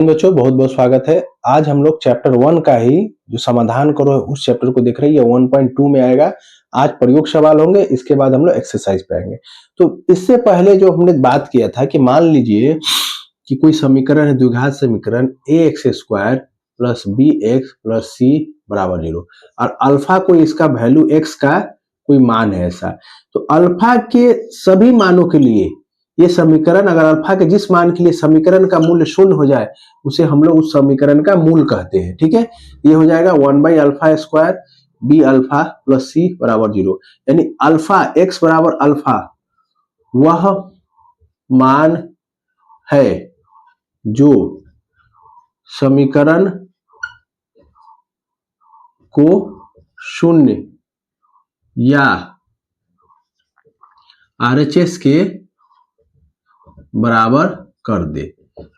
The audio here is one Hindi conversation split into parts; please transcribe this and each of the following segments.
बच्चों बहुत बहुत स्वागत है। आज हम लोग चैप्टर 1 का ही जो समाधान करो है उस चैप्टर को देख रहे हैं। ये 1.2 में आएगा। आज प्रयोग सवाल होंगे, इसके बाद हम लोग एक्सरसाइज पे आएंगे। तो इससे पहले जो हमने बात किया था कि मान लीजिए कि कोई समीकरण है, द्विघात समीकरण ax² plus bx plus c बराबर 0 और अल्फा कोई इसका वैल्यू x का कोई मान है ऐसा। तो अल्फा के सभी मानों के लिए ये समीकरण, अगर अल्फा के जिस मान के लिए समीकरण का मूल्य शून्य हो जाए उसे हम लोग उस समीकरण का मूल कहते हैं। ठीक है, ये हो जाएगा 1/α² b अल्फा प्लस c बराबर 0। यानी अल्फा x बराबर अल्फा वह मान है जो समीकरण को शून्य या RHS के बराबर कर दे।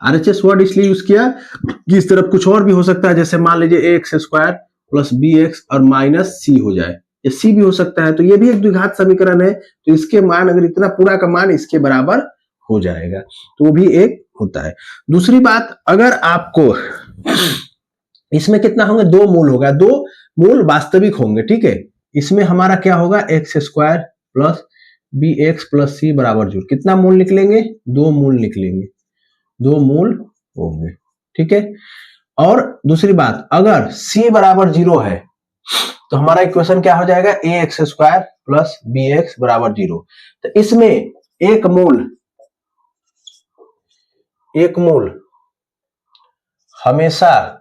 RHS वर्ड इसलिए यूज किया कि इस तरफ कुछ और भी हो सकता है, जैसे मान लीजिए ax² प्लस bx और माइनस c हो जाए, ये c भी हो सकता है। तो ये भी एक द्विघात समीकरण है, तो इसके मान अगर इतना पूरा का मान इसके बराबर हो जाएगा तो वो भी एक होता है। दूसरी बात, अगर आपको इसमें कितना होंगे, दो मूल होगा, दो मूल वास्तविक होंगे। ठीक है, इसमें हमारा क्या होगा, x² plus bx plus c बराबर 0। कितना मूल निकलेंगे, दो मूल निकलेंगे, दो मूल होंगे। ठीक है, और दूसरी बात, अगर c बराबर 0 है तो हमारा इक्वेशन क्या हो जाएगा, ax² प्लस bx बराबर 0। तो इसमें एक मूल हमेशा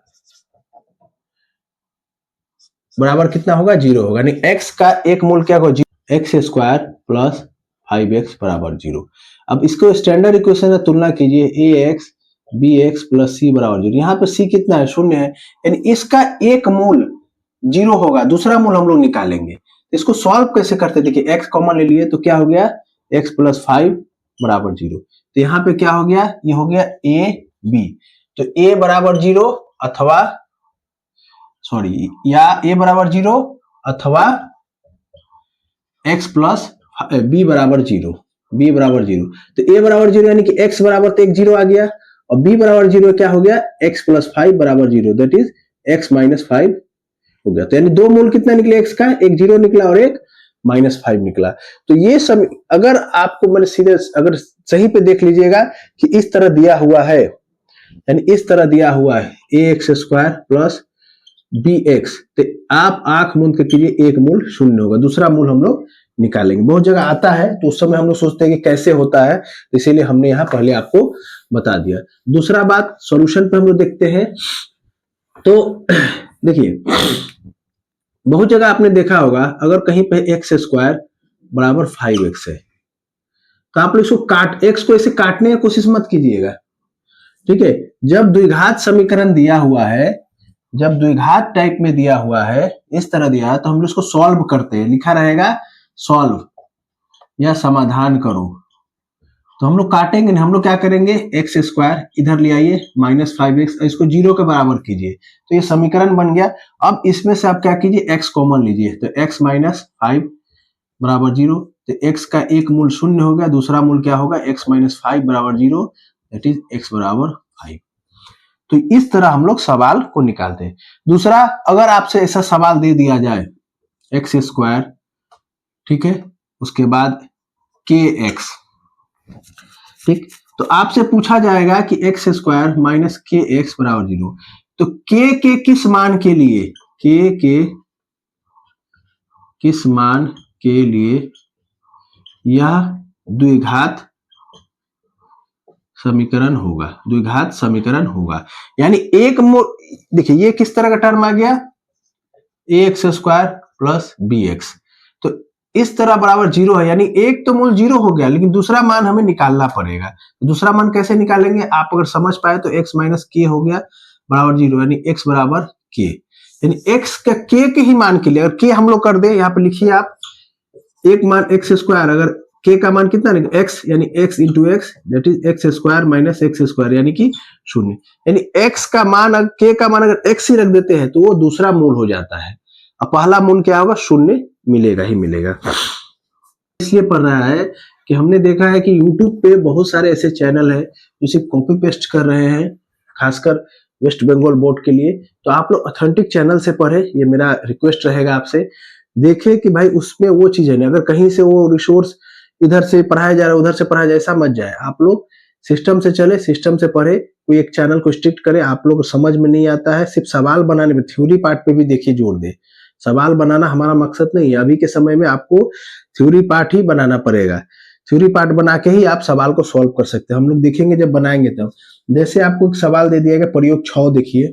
बराबर कितना होगा, 0 होगा। यानी x का एक मूल क्या होगा, x² प्लस 5x बराबर 0। अब इसको स्टैंडर्ड इक्वेशन से तुलना कीजिए, ax bx प्लस c बराबर 0। यहाँ पे c कितना है, शून्य है, यानी इसका एक मूल 0 होगा, दूसरा मूल हम लोग निकालेंगे। इसको सॉल्व कैसे करते, देखिए x कॉमन ले लिए तो क्या हो गया, x प्लस 5 बराबर 0। तो यहाँ पे क्या हो गया, ये हो गया a b। तो a बराबर 0 अथवा या a बराबर 0 अथवा x प्लस b बराबर 0, b बराबर 0। तो a बराबर 0 यानी कि x बराबर तो एक 0 आ गया, और b बराबर 0 क्या हो गया, x प्लस 5 बराबर 0, दैट इज x माइनस 5 हो गया। तो यानी दो मूल कितना निकले x का, एक 0 निकला और एक -5 निकला। तो ये सब अगर आपको मैंने सीधे अगर सही पे देख लीजिएगा कि इस तरह दिया हुआ है, यानी इस तरह दिया हुआ है ax² प्लस bx, तो आप आंख मूंद के कीजिए, एक मूल शून्य होगा, दूसरा मूल हम लोग निकालेंगे। बहुत जगह आता है तो उस समय हम लोग सोचते हैं कि कैसे होता है, तो इसीलिए हमने यहाँ पहले आपको बता दिया। दूसरा बात, सॉल्यूशन पे हम लोग देखते हैं। तो देखिए, बहुत जगह आपने देखा होगा, अगर कहीं पे x² बराबर 5x है तो आप लोग इसको x को ऐसे काटने की कोशिश मत कीजिएगा। ठीक है, जब द्विघात समीकरण दिया हुआ है, जब द्विघात टाइप में दिया हुआ है, इस तरह दिया है, तो हम लोग इसको सॉल्व करते हैं, लिखा रहेगा सॉल्व या समाधान करो। तो हम लोग काटेंगे नहीं, हम लोग क्या करेंगे, x² इधर ले आइए -5x, इसको 0 के बराबर कीजिए, तो ये समीकरण बन गया। अब इसमें से आप क्या कीजिए, x कॉमन लीजिए, तो x माइनस 5 बराबर 0। तो x का एक मूल शून्य हो गया, दूसरा मूल क्या होगा, x माइनस 5 बराबर 0, दैट इज x बराबर 5। तो इस तरह हम लोग सवाल को निकालते हैं। दूसरा, अगर आपसे ऐसा सवाल दे दिया जाए x², ठीक है, उसके बाद kx, ठीक, तो आपसे पूछा जाएगा कि x² माइनस kx बराबर 0। तो k के किस मान के लिए, k के किस मान के लिए यह द्विघात समीकरण होगा, द्विघात समीकरण होगा। यानी एक देखिए ये किस तरह का टर्म आ गया, ax² प्लस bx, तो इस तरह बराबर 0 है, यानी एक तो मूल 0 हो गया, लेकिन दूसरा मान हमें निकालना पड़ेगा। तो दूसरा मान कैसे निकालेंगे, आप अगर समझ पाए तो x माइनस k हो गया बराबर 0, यानी x बराबर k। यानी x का k के ही मान के लिए अगर k हम लोग कर दे, यहाँ पे लिखिए आप, एक मान x², अगर k का मान कितना है, x, यानी x into x, that is x² minus x², यानी कि 0। यानी x का मान, k का मान अगर x ही रख देते हैं तो वो दूसरा मूल हो जाता है, अब पहला मूल क्या होगा, 0 मिलेगा ही मिलेगा। इसलिए पढ़ रहा है कि हमने देखा है कि YouTube पे बहुत सारे ऐसे चैनल हैं जो सिर्फ कॉपी पेस्ट कर रहे हैं, खासकर वेस्ट बंगाल बोर्ड के लिए। तो आप लोग ऑथेंटिक चैनल से पढ़े, ये मेरा रिक्वेस्ट रहेगा आपसे। देखें कि भाई उसमें वो चीजें नहीं, अगर कहीं से वो रिसोर्स इधर से पढ़ाया जा रहा है उधर से पढ़ाया जाए, ऐसा मत जाए। आप लोग सिस्टम से चले, सिस्टम से पढ़े, कोई एक चैनल को स्ट्रिक्ट करे। आप लोग को समझ में नहीं आता है, सिर्फ सवाल बनाने में, थ्योरी पार्ट पे भी देखिए जोर दे। सवाल बनाना हमारा मकसद नहीं है, अभी के समय में आपको थ्योरी पार्ट ही बनाना पड़ेगा। थ्योरी पार्ट बना के ही आप सवाल को सॉल्व कर सकते हैं। हम लोग देखेंगे जब बनाएंगे तब। जैसे आपको एक सवाल दे दिया गया प्रयोग 6, देखिए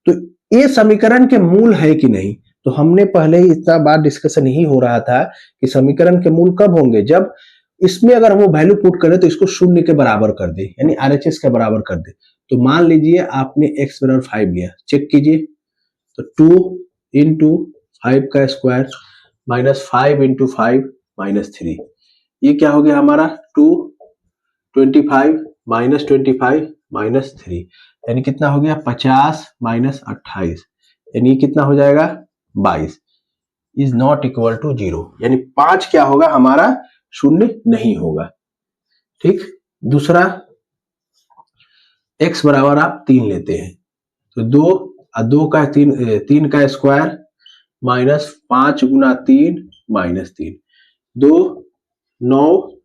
तो ये समीकरण के मूल है कि नहीं। तो हमने पहले ही इतना बार डिस्कशन ही हो रहा था कि समीकरण के मूल कब होंगे, जब इसमें अगर हम वो वैल्यू पुट करें तो इसको 0 के बराबर कर दे, यानी RHS के बराबर कर दे। तो मान लीजिए आपने x बराबर 5 लिया, चेक कीजिए तो 2 इंटू 5 का स्क्वायर माइनस 5 इंटू 5 माइनस 3, ये क्या हो गया हमारा 225 माइनस 25 माइनस 3, यानी कितना हो गया 50 माइनस 28, यानी कितना हो जाएगा 22, इज नॉट इक्वल टू 0, यानी 5 क्या होगा हमारा 0 नहीं होगा। ठीक, दूसरा x बराबर आप 3 लेते हैं तो 2 का 3 का स्क्वायर माइनस 5 गुना 3 माइनस 3, 2 9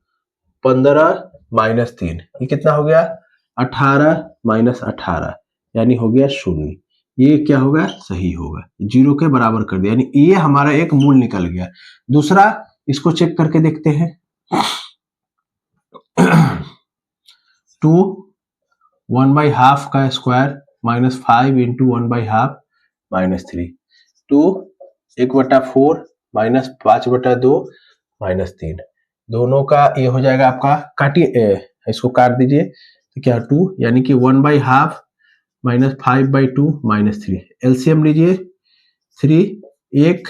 15 माइनस 3, ये कितना हो गया 18 माइनस 18, यानी हो गया 0। ये क्या होगा सही होगा, 0 के बराबर कर दिया, यानी ये हमारा एक मूल निकल गया। दूसरा इसको चेक करके देखते हैं 2 1/2 का square minus 5 into 1/2 minus 3, 2 1/4 minus 5/2 minus 3, दोनों का ये हो जाएगा आपका, काटिए इसको काट दीजिए तो क्या 2, यानी कि 1/2 माइनस 5/2 माइनस 3, एलसीएम लीजिए 3 1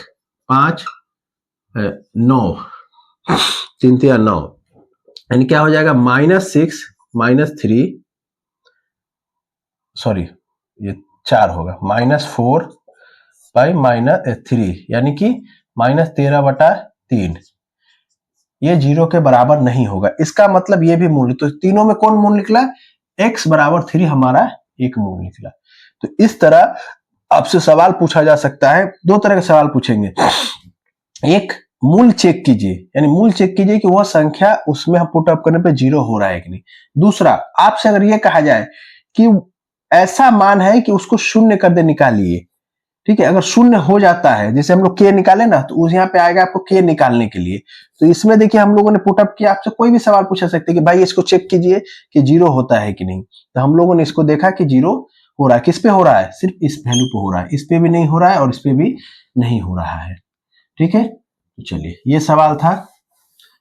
5 9 3 3 9, यानी क्या हो जाएगा -6 -3, सॉरी ये 4 होगा, -4 बाई -3, यानी कि -13/3, ये 0 के बराबर नहीं होगा। इसका मतलब ये भी मूल, तो तीनों में कौन मूल निकला, x बराबर 3 हमारा एक मूल निकला। तो इस तरह आपसे सवाल पूछा जा सकता है, दो तरह के सवाल पूछेंगे। एक, मूल चेक कीजिए, यानी मूल चेक कीजिए कि वह संख्या उसमें हम पुट अप करने पे 0 हो रहा है कि नहीं। दूसरा, आपसे अगर यह कहा जाए कि ऐसा मान है कि उसको 0 कर दे, निकालिए, ठीक है, अगर 0 हो जाता है, जैसे हम लोग k निकाले ना, तो उस यहाँ पे आएगा आपको k निकालने के लिए। तो इसमें देखिए हम लोगों ने पुटअप किया, आपसे कोई भी सवाल पूछा सकते हैं कि भाई इसको चेक कीजिए कि 0 होता है कि नहीं। तो हम लोगों ने इसको देखा कि 0 हो रहा है। किस पे हो रहा है, सिर्फ इस वैल्यू पे हो रहा है, इस पे भी नहीं हो रहा है और इस पे भी नहीं हो रहा है। ठीक है, तो चलिए ये सवाल था,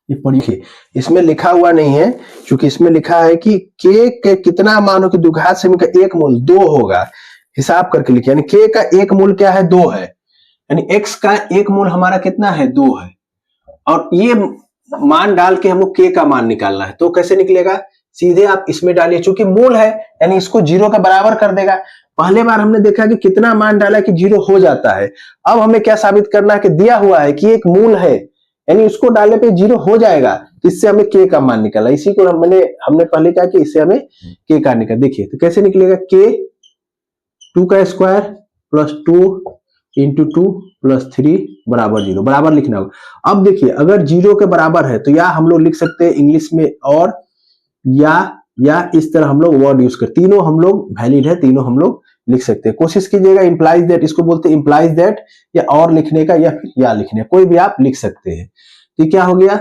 ये पढ़िए। इसमें लिखा हुआ नहीं है, क्योंकि इसमें लिखा है कि k के कितना मान हो कि द्विघात समीकरण का एक मूल 2 होगा, हिसाब करके लिखिए, यानी k का एक मूल क्या है 2 है, यानी x का एक मूल हमारा कितना है 2 है, और ये मान डाल के हमको k का मान निकालना है। तो कैसे निकलेगा, सीधे आप इसमें डालिए, चूंकि मूल है यानी इसको 0 का बराबर कर देगा। पहले बार हमने देखा कि कितना मान डाला कि 0 हो जाता है, अब हमें क्या साबित करना है कि दिया हुआ है कि एक मूल है, यानी इसको डालने पे 0 हो जाएगा, तो इससे हमें k का मान निकालना। इसी को हमने पहले कहा कि इससे हमें k का निकाल, देखिए तो कैसे निकलेगा, k 2 का स्क्वायर प्लस 2 इंटू 2 प्लस 3 बराबर 0, बराबर लिखना होगा। अब देखिए अगर 0 के बराबर है तो या हम लोग लिख सकते हैं इंग्लिश में और, या इस तरह हम लोग वर्ड यूज कर, तीनों हम लोग वैलिड है, तीनों हम लोग लिख सकते हैं। कोशिश कीजिएगा इंप्लाइज दैट, इसको बोलते हैं इंप्लाइज दैट, या और लिखने का या फिर या लिखने, कोई भी आप लिख सकते हैं। तो क्या हो गया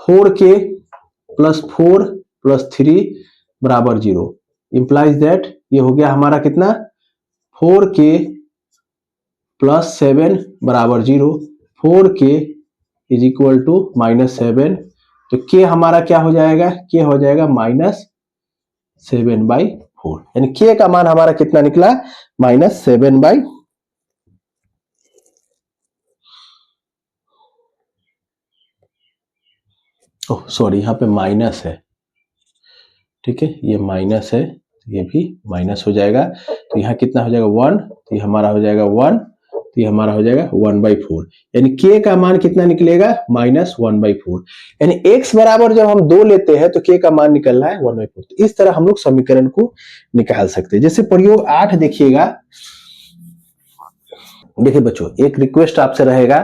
4k प्लस 4 प्लस 3 बराबर 0, इंप्लाइज दैट ये हो गया हमारा कितना 4k प्लस 7 बराबर 0, 4k इज इक्वल टू -7, तो k हमारा क्या हो जाएगा, k हो जाएगा -7/4, यानी k का मान हमारा कितना निकला -7/, ओह सॉरी यहाँ पे माइनस है, ठीक है ये माइनस है, ये भी माइनस हो जाएगा, तो यहाँ कितना हो जाएगा 1, तो ये हमारा हो जाएगा 1, तो ये हमारा हो जाएगा 1/4, यानी k का मान कितना निकलेगा -1/4, यानी x बराबर जब हम 2 लेते हैं तो k का मान निकल रहा है 1/4। तो इस तरह हम लोग समीकरण को निकाल सकते हैं। जैसे प्रयोग 8 देखिएगा, देखिए बच्चों एक रिक्वेस्ट आपसे रहेगा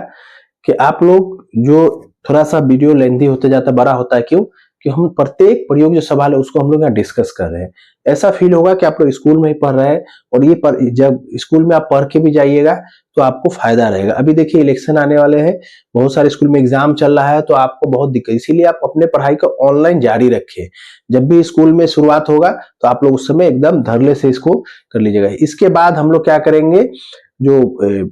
कि आप लोग जो थोड़ा सा वीडियो लेंथी होते जाता है, बड़ा होता है, क्यों कि हम प्रत्येक प्रयोग जो सवाल है उसको हम लोग यहाँ डिस्कस कर रहे हैं। ऐसा फील होगा कि आप लोग स्कूल में ही पढ़ रहे हैं, और ये जब स्कूल में आप पढ़ के भी जाइएगा तो आपको फायदा रहेगा। अभी देखिए इलेक्शन आने वाले हैं, बहुत सारे स्कूल में एग्जाम चल रहा है, तो आपको बहुत दिक्कत, इसीलिए आप अपने पढ़ाई को ऑनलाइन जारी रखें। जब भी स्कूल में शुरुआत होगा तो आप लोग उस समय एकदम धरले से इसको कर लीजिएगा। इसके बाद हम लोग क्या करेंगे, जो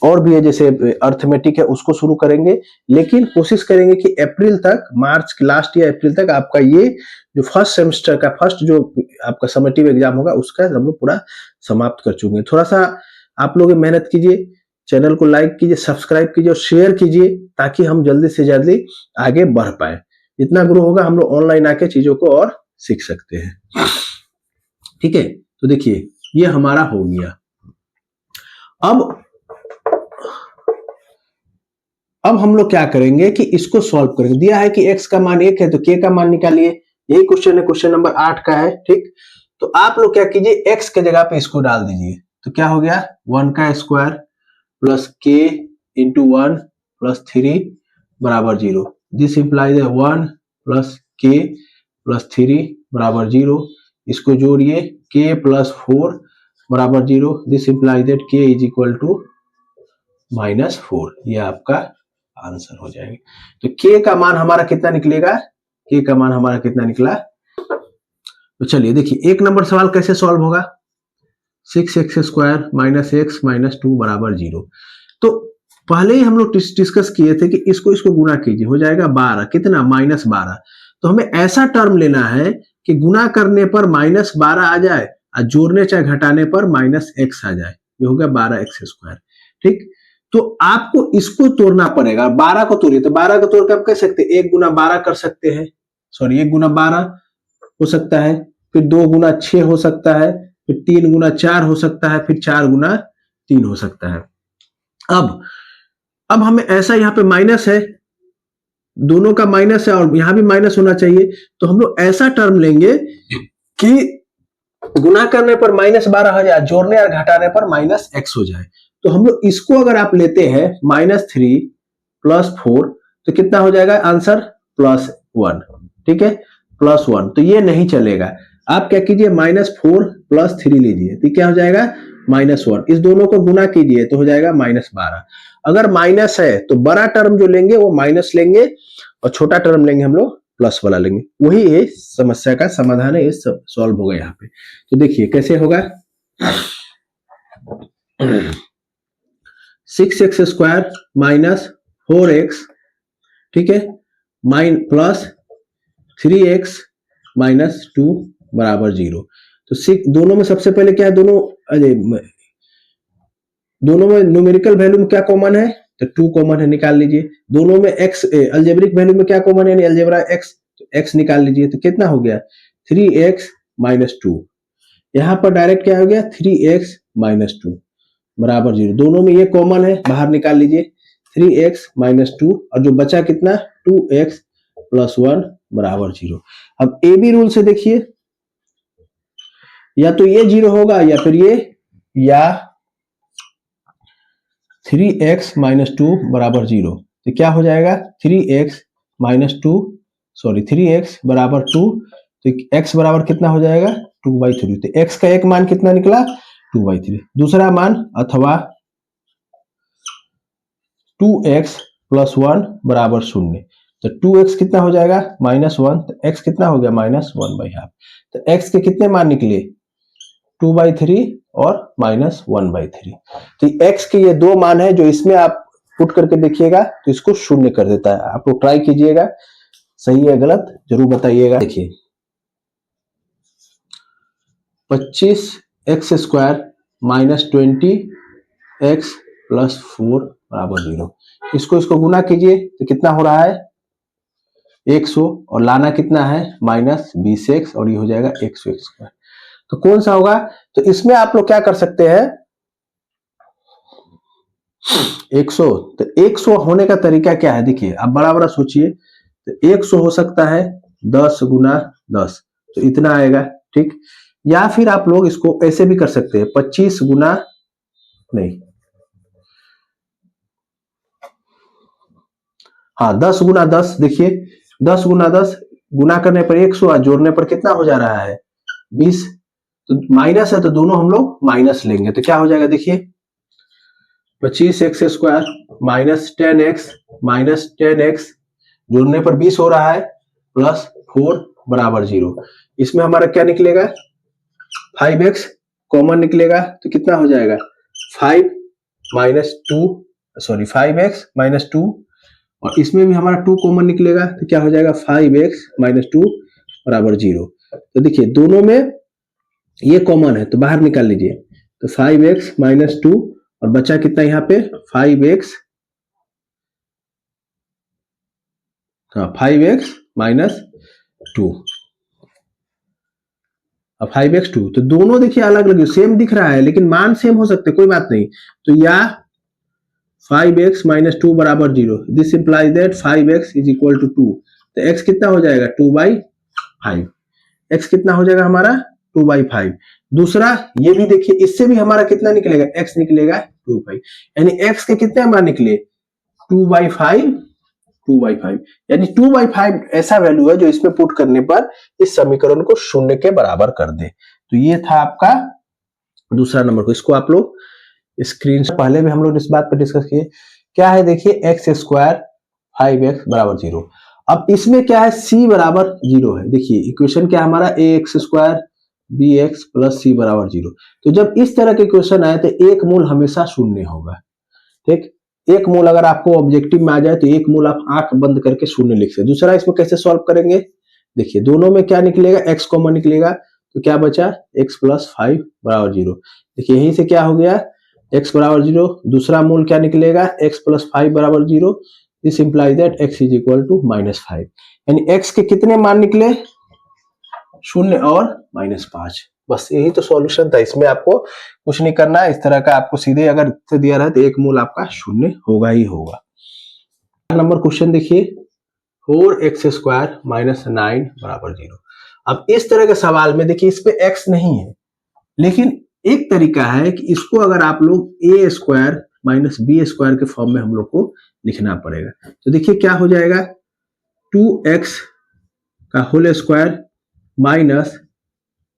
और भी है जैसे अर्थमेटिक है उसको शुरू करेंगे, लेकिन कोशिश करेंगे कि अप्रैल तक, मार्च के लास्ट या अप्रैल तक आपका ये जो फर्स्ट सेमेस्टर का फर्स्ट जो आपका समेटिव एग्जाम होगा उसका हम लोग पूरा समाप्त कर चुके हैं। थोड़ा सा आप लोग मेहनत कीजिए, चैनल को लाइक कीजिए, सब्सक्राइब कीजिए और शेयर कीजिए, ताकि हम जल्दी से जल्दी आगे बढ़ पाए। जितना ग्रो होगा हम लोग ऑनलाइन आके चीजों को और सीख सकते हैं। ठीक है, तो देखिए ये हमारा हो गया। अब हम लोग क्या करेंगे कि इसको सॉल्व करेंगे। दिया है कि x का मान 1 है तो k का मान निकालिए, यही क्वेश्चन है, क्वेश्चन नंबर 8 का है। ठीक, तो आप लोग क्या कीजिए, x के जगह पे इसको डाल दीजिए, तो क्या हो गया 1 का square plus k into 1 plus 3 बराबर 0। This implies 1 plus k plus 3 बराबर 0। इसको जोड़िए, k प्लस 4 बराबर 0। This implies that k is equal to -4। ये आपका आंसर हो जाएगा। तो k का मान हमारा कितना निकलेगा, k का मान हमारा कितना निकला। तो चलिए देखिए एक नंबर सवाल कैसे सॉल्व होगा। 6x square minus x minus 2 बराबर 0। तो पहले ही हम लोग डिस्कस किए थे कि इसको गुना कीजिए, हो जाएगा 12, कितना -12। तो हमें ऐसा टर्म लेना है कि गुना करने पर -12 आ जाए और जोड़ने चाहे घटाने पर -x आ जाए। ये हो गया 12x स्क्वायर। ठीक, तो आपको इसको तोड़ना पड़ेगा। 12 को तोड़िए, तो 12 को तोड़ कर आप कह सकते हैं 1 गुना 12 कर सकते हैं, सॉरी 1 गुना 12 हो सकता है, फिर 2 गुना 6 हो सकता है, फिर 3 गुना 4 हो सकता है, फिर 4 गुना 3 हो सकता है। अब हमें ऐसा, यहाँ पे माइनस है, दोनों का माइनस है और यहां भी माइनस होना चाहिए, तो हम लोग ऐसा टर्म लेंगे कि गुना करने पर -12 हो जाए, जोड़ने और घटाने पर -x हो जाए। तो हम लोग इसको अगर आप लेते हैं -3 प्लस 4 तो कितना हो जाएगा आंसर, +1। ठीक है, +1। तो ये नहीं चलेगा, आप क्या कीजिए -4 प्लस 3 लीजिए, तो क्या हो जाएगा -1। इस दोनों को गुना कीजिए तो हो जाएगा -12। अगर माइनस है तो बड़ा टर्म जो लेंगे वो माइनस लेंगे और छोटा टर्म लेंगे हम लोग प्लस वाला लेंगे। वही ये समस्या का समाधान है, ये सब सॉल्व होगा यहाँ पे। तो देखिए कैसे होगा, 6x स्क्वायर माइनस 4x, ठीक है, प्लस 3x माइनस 2 बराबर 0। तो दोनों में सबसे पहले क्या है, दोनों में न्यूमेरिकल वैल्यू में क्या कॉमन है, तो 2 कॉमन है, निकाल लीजिए। दोनों में x अलजेब्रिक वैल्यू में क्या कॉमन है, अलजेब्रा x, तो x निकाल लीजिए, तो कितना हो गया 3x माइनस 2। यहां पर डायरेक्ट क्या हो गया 3x माइनस 2 बराबर 0। दोनों में ये कॉमन है, बाहर निकाल लीजिए 3x माइनस 2, और जो बचा कितना 2x प्लस 1 बराबर 0। अब ए बी रूल से देखिए, या तो ये 0 होगा या फिर ये, या 3x माइनस 2 बराबर 0। तो क्या हो जाएगा 3x माइनस 2, सॉरी 3x बराबर 2, तो x बराबर कितना हो जाएगा 2/3। तो x का एक मान कितना निकला 2/3। दूसरा मान, अथवा 2x प्लस 1 बराबर 0। तो 2x कितना हो जाएगा -1, तो x कितना हो गया -1/2। तो x के कितने मान निकले 2/3 और -1/3। तो x के ये दो मान है, जो इसमें आप पुट करके देखिएगा तो इसको 0 कर देता है। आप लोग ट्राई कीजिएगा, सही है गलत जरूर बताइएगा। देखिए 25x square minus 20x plus 4 बराबर 0। इसको गुना कीजिए तो कितना हो रहा है 100, और लाना कितना है -20x, और ये हो जाएगा 100x स्क्वायर। तो कौन सा होगा, तो इसमें आप लोग क्या कर सकते हैं, 100, तो 100 होने का तरीका क्या है? देखिए आप बड़ा बड़ा सोचिए, तो 100 हो सकता है 10 गुना 10, तो इतना आएगा, ठीक। या फिर आप लोग इसको ऐसे भी कर सकते हैं, 25 गुना, नहीं, हाँ 10 गुना 10, देखिए 10 गुना 10 गुना करने पर 100 और जोड़ने पर कितना हो जा रहा है? 20। तो माइनस है तो दोनों हम लोग माइनस लेंगे, तो क्या हो जाएगा? देखिए 25x² माइनस 10x जोड़ने पर 20 हो रहा है, प्लस 4 बराबर 0। इसमें हमारा क्या निकलेगा? 5x कॉमन निकलेगा, तो कितना हो जाएगा? 5 माइनस 2, सॉरी 5x माइनस 2, और इसमें भी हमारा 2 कॉमन निकलेगा, तो क्या हो जाएगा? 5x माइनस 2 बराबर 0। तो देखिए दोनों में ये कॉमन है तो बाहर निकाल लीजिए, तो 5x माइनस 2 और बचा कितना यहाँ पे? 5x, हाँ 5x माइनस 2 और 5x2, तो दोनों देखिए अलग अलग सेम दिख रहा है लेकिन मान सेम हो सकते, कोई बात नहीं। तो या 5x माइनस 2 बराबर 0, this implies that 5x is equal to 2, तो x कितना हो जाएगा? 2/5। x कितना हो जाएगा हमारा? 2/5। दूसरा ये भी देखिए, इससे भी हमारा कितना निकलेगा? x निकलेगा 2/5, यानी x के कितने हमारे निकले? 2/5, 2/5, यानी 2/5 ऐसा वैल्यू है जो इसमें पुट करने पर इस समीकरण को शून्य के बराबर कर दे। तो ये था आपका दूसरा नंबर को, इसको आप लोग स्क्रीन से, पहले भी हम लोग इस बात पर डिस्कस किए। क्या है देखिए, x² 5x बराबर 0। अब इसमें क्या है? c बराबर 0 है। देखिए इक्वेशन क्या हमारा? ax² bx प्लस c बराबर 0। तो जब इस तरह के इक्वेशन आए तो एक मूल हमेशा शून्य होगा, ठीक। एक मूल अगर आपको ऑब्जेक्टिव में आ जाए तो एक मूल आप आंख बंद करके शून्य लिख सकते। दूसरा इसमें कैसे सॉल्व करेंगे? देखिए दोनों में क्या निकलेगा? x कॉमन निकलेगा, तो क्या बचा? x प्लस 5 बराबर 0। देखिए यहीं से क्या हो गया? x बराबर 0, दूसरा मूल क्या निकलेगा? x प्लस 5 बराबर 0, this implies that x is equal to -5, यानी x के कितने मान निकले? शून्य और -5। बस यही तो सॉल्यूशन था, इसमें आपको कुछ नहीं करना है। इस तरह का आपको सीधे अगर दिया रहा तो एक मूल आपका शून्य होगा ही होगा। नंबर क्वेश्चन देखिए, 4x² माइनस 9 बराबर 0। अब इस तरह के सवाल में देखिए इस पे x नहीं है, लेकिन एक तरीका है कि इसको अगर आप लोग a² माइनस b² के फॉर्म में हम लोग को लिखना पड़ेगा। तो देखिए क्या हो जाएगा? 2x का होल स्क्वायर माइनस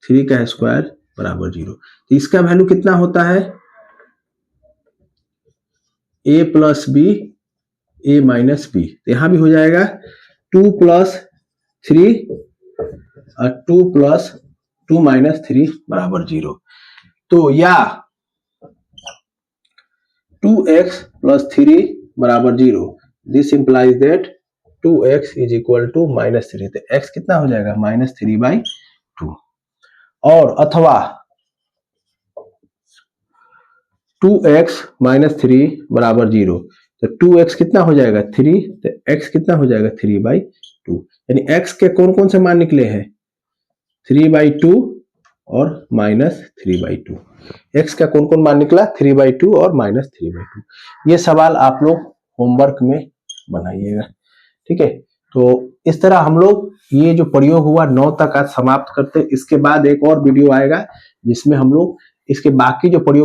3 का स्क्वायर बराबर 0। तो इसका वैल्यू कितना होता है? a plus B a minus B, तो यहां भी हो जाएगा 2 प्लस 3 और 2 प्लस 2 माइनस 3 बराबर 0। तो या 2x प्लस 3 बराबर 0, this implies that 2x is equal to -3, तो x कितना हो जाएगा? -3/2। और अथवा 2x माइनस 3 बराबर 0, तो 2x कितना हो जाएगा? 3, तो x कितना हो जाएगा? 3/2, यानी x के कौन कौन से मान निकले हैं? 3/2 और -3/2। x का कौन कौन मान निकला? 3/2 और -3/2। ये सवाल आप लोग होमवर्क में बनाइएगा, ठीक है। तो इस तरह हम लोग ये जो प्रयोग हुआ 9 तक आज समाप्त करते हैं। इसके बाद एक और वीडियो आएगा जिसमें हम लोग इसके बाकी जो प्रयोग